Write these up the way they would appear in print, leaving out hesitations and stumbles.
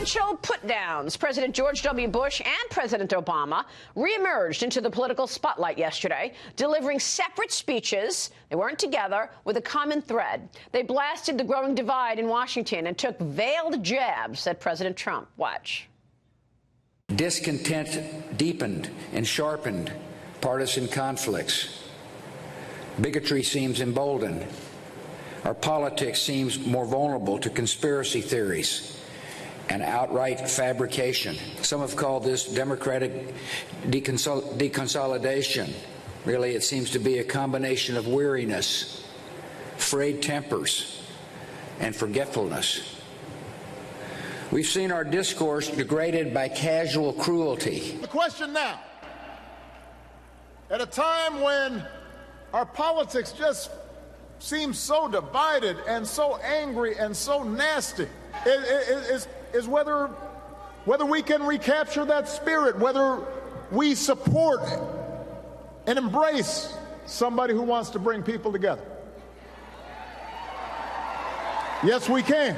presidential put-downs. President George W. Bush and President Obama reemerged into the political spotlight yesterday, delivering separate speeches. They weren't together, with a common thread. They blasted the growing divide in Washington and took veiled jabs at President Trump. Watch. Discontent deepened and sharpened partisan conflicts. Bigotry seems emboldened. Our politics seems more vulnerable to conspiracy theories and outright fabrication. Some have called this democratic deconsolidation. Really, it seems to be a combination of weariness, frayed tempers, and forgetfulness. We've seen our discourse degraded by casual cruelty. The question now, at a time when our politics just seems so divided and so angry and so nasty, is whether we can recapture that spirit, whether we support and embrace somebody who wants to bring people together. Yes, we can.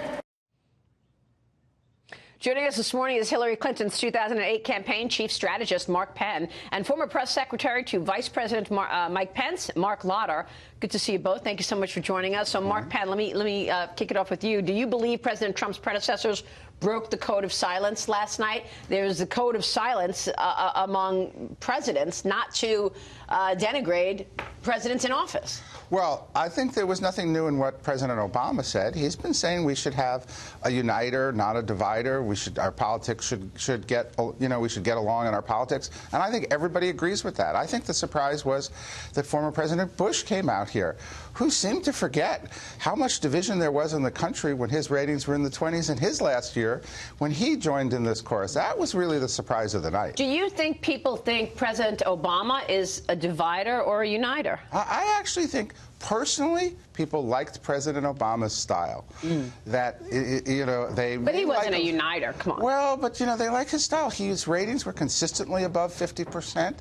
Joining us this morning is Hillary Clinton's 2008 campaign chief strategist, Mark Penn, and former press secretary to Vice President Mike Pence, Mark Lauder. Good to see you both. Thank you so much for joining us. So, Mark Penn, let me kick it off with you. Do you believe President Trump's predecessors broke the code of silence last night? There's a code of silence among presidents not to denigrate presidents in office. Well, I think there was nothing new in what President Obama said. He's been saying we should have a uniter, not a divider. Our politics should get, we should get along in our politics. And I think everybody agrees with that. I think the surprise was that former President Bush came out here, who seemed to forget how much division there was in the country when his ratings were in the 20s in his last year when he joined in this chorus. That was really the surprise of the night. Do you think people think President Obama is a divider or a uniter? I actually think, personally, people liked President Obama's style. That, they... But he wasn't a uniter, come on. Well, but, they like his style. His ratings were consistently above 50%.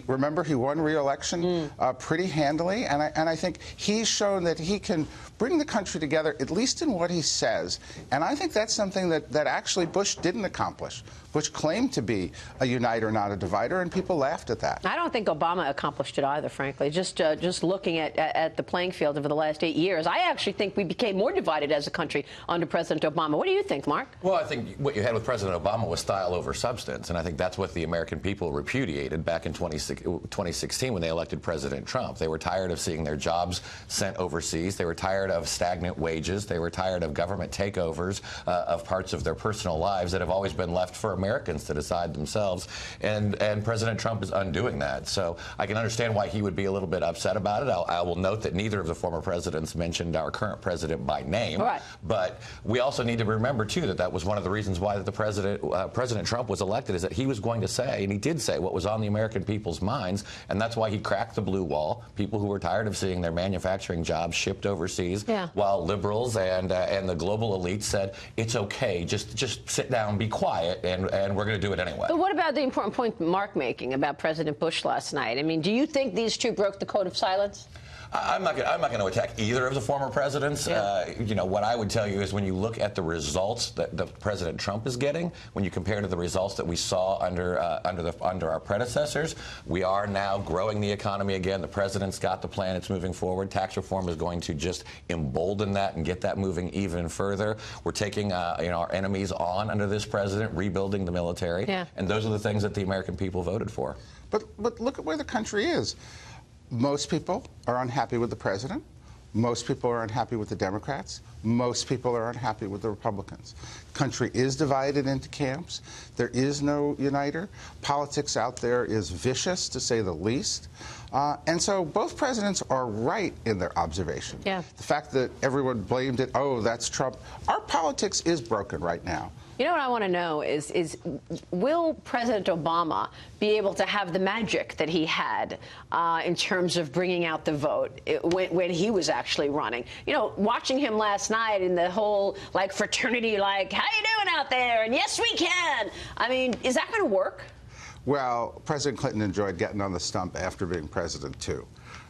Remember, he won re-election pretty handily, and I think he's shown that he can bring the country together, at least in what he says. And I think that's something that actually Bush didn't accomplish. Bush claimed to be a uniter, not a divider, and people laughed at that. I don't think Obama accomplished it either, frankly. Just looking at the playing field over the last 8 years, I actually think we became more divided as a country under President Obama. What do you think, Mark? Well, I think what you had with President Obama was style over substance, and I think that's what the American people repudiated back in 2016 when they elected President Trump. They were tired of seeing their jobs sent overseas. They were tired of stagnant wages. They were tired of government takeovers of parts of their personal lives that have always been left for Americans to decide themselves, and President Trump is undoing that. So I can understand why he would be a little bit upset about it. I will note that neither of the former presidents mentioned our current president by name. Right. But we also need to remember, too, that was one of the reasons why President Trump was elected, is that he was going to say, and he did say, what was on the American people's minds, and that's why he cracked the blue wall. People who were tired of seeing their manufacturing jobs shipped overseas, while liberals and the global elite said, it's okay, just sit down, be quiet, and we're going to do it anyway. But what about the important point Mark making about President Bush last night? I mean, do you think these two broke the code of silence? I'm not going to attack either of the former presidents. What I would tell you is when you look at the results that President Trump is getting, when you compare to the results that we saw under our predecessors, we are now growing the economy again. The president's got the plan. It's moving forward. Tax reform is going to just embolden that and get that moving even further. We're taking our enemies on under this president, rebuilding the military, and those are the things that the American people voted for. But look at where the country is. Most people are unhappy with the president. Most people are unhappy with the Democrats. Most people are unhappy with the Republicans. The country is divided into camps. There is no uniter. Politics out there is vicious, to say the least. And so both presidents are right in their observation. The fact that everyone blamed it, oh, that's Trump. Our politics is broken right now. You know what I want to know is will President Obama be able to have the magic that he had in terms of bringing out the vote when he was actually running? Watching him last night in the whole, fraternity, how you doing out there? And yes, we can. I mean, is that going to work? Well, President Clinton enjoyed getting on the stump after being president, too.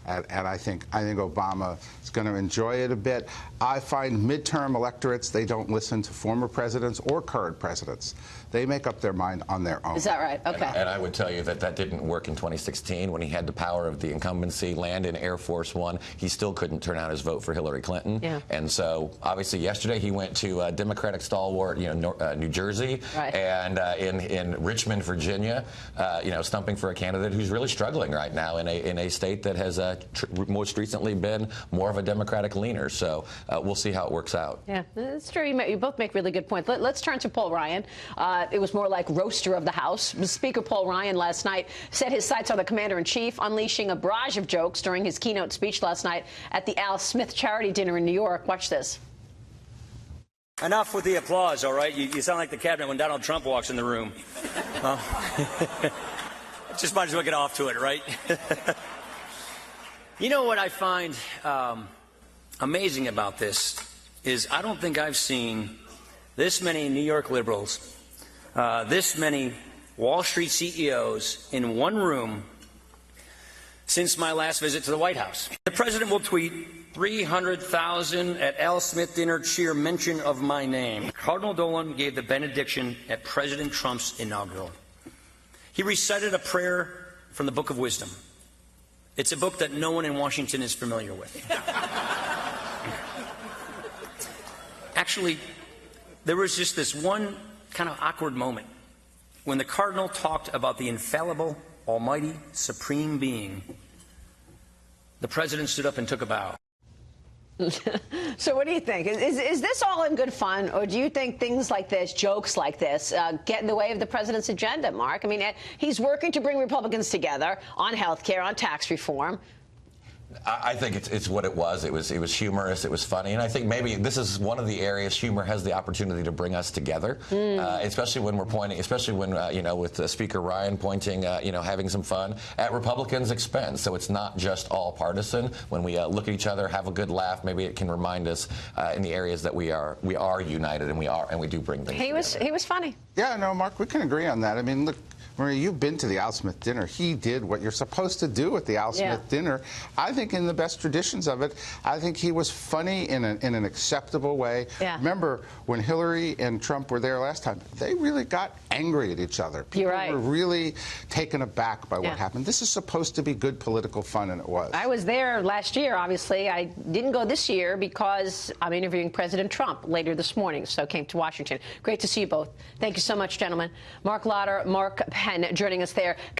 And I think Obama is going to enjoy it a bit. I find midterm electorates, they don't listen to former presidents or current presidents. They make up their mind on their own. Is that right? Okay. And I would tell you that didn't work in 2016 when he had the power of the incumbency, land in Air Force One. He still couldn't turn out his vote for Hillary Clinton. Yeah. And so, obviously, yesterday he went to Democratic stalwart, New Jersey, right, and in Richmond, Virginia, stumping for a candidate who's really struggling right now in a state that has most recently been more of a Democratic leaner. So we'll see how it works out. Yeah, it's true. You both make really good points. Let's turn to Paul Ryan. It was more like roaster of the House. Speaker Paul Ryan last night set his sights on the commander-in-chief, unleashing a barrage of jokes during his keynote speech last night at the Al Smith charity dinner in New York. Watch this. Enough with the applause, all right? You sound like the cabinet when Donald Trump walks in the room. Just might as well get off to it, right? You know what I find amazing about this is I don't think I've seen this many New York liberals, this many Wall Street CEOs in one room since my last visit to the White House. The president will tweet, 300,000 at Al Smith dinner cheer mention of my name. Cardinal Dolan gave the benediction at President Trump's inaugural. He recited a prayer from the Book of Wisdom. It's a book that no one in Washington is familiar with. Actually, there was just this one kind of awkward moment when the Cardinal talked about the infallible, almighty, supreme being. The president stood up and took a bow. So what do you think? Is this all in good fun, or do you think things like this, jokes like this, get in the way of the president's agenda, Mark? I mean, he's working to bring Republicans together on health care, on tax reform. I think it's what it was. It was humorous. It was funny, and I think maybe this is one of the areas humor has the opportunity to bring us together, especially when we're pointing, especially when with Speaker Ryan pointing, having some fun at Republicans' expense. So it's not just all partisan. When we look at each other, have a good laugh, maybe it can remind us in the areas that we are united and we do bring things together. He was funny. Yeah, no, Mark, we can agree on that. I mean, look, Maria, you've been to the Al Smith dinner. He did what you're supposed to do at the Al Smith dinner. I think in the best traditions of it, I think he was funny in an acceptable way. Yeah. Remember, when Hillary and Trump were there last time, they really got angry at each other. People were really taken aback by what happened. This is supposed to be good political fun, and it was. I was there last year, obviously. I didn't go this year because I'm interviewing President Trump later this morning, so came to Washington. Great to see you both. Thank you so much, gentlemen. Mark Lauder, Mark Penn joining us there.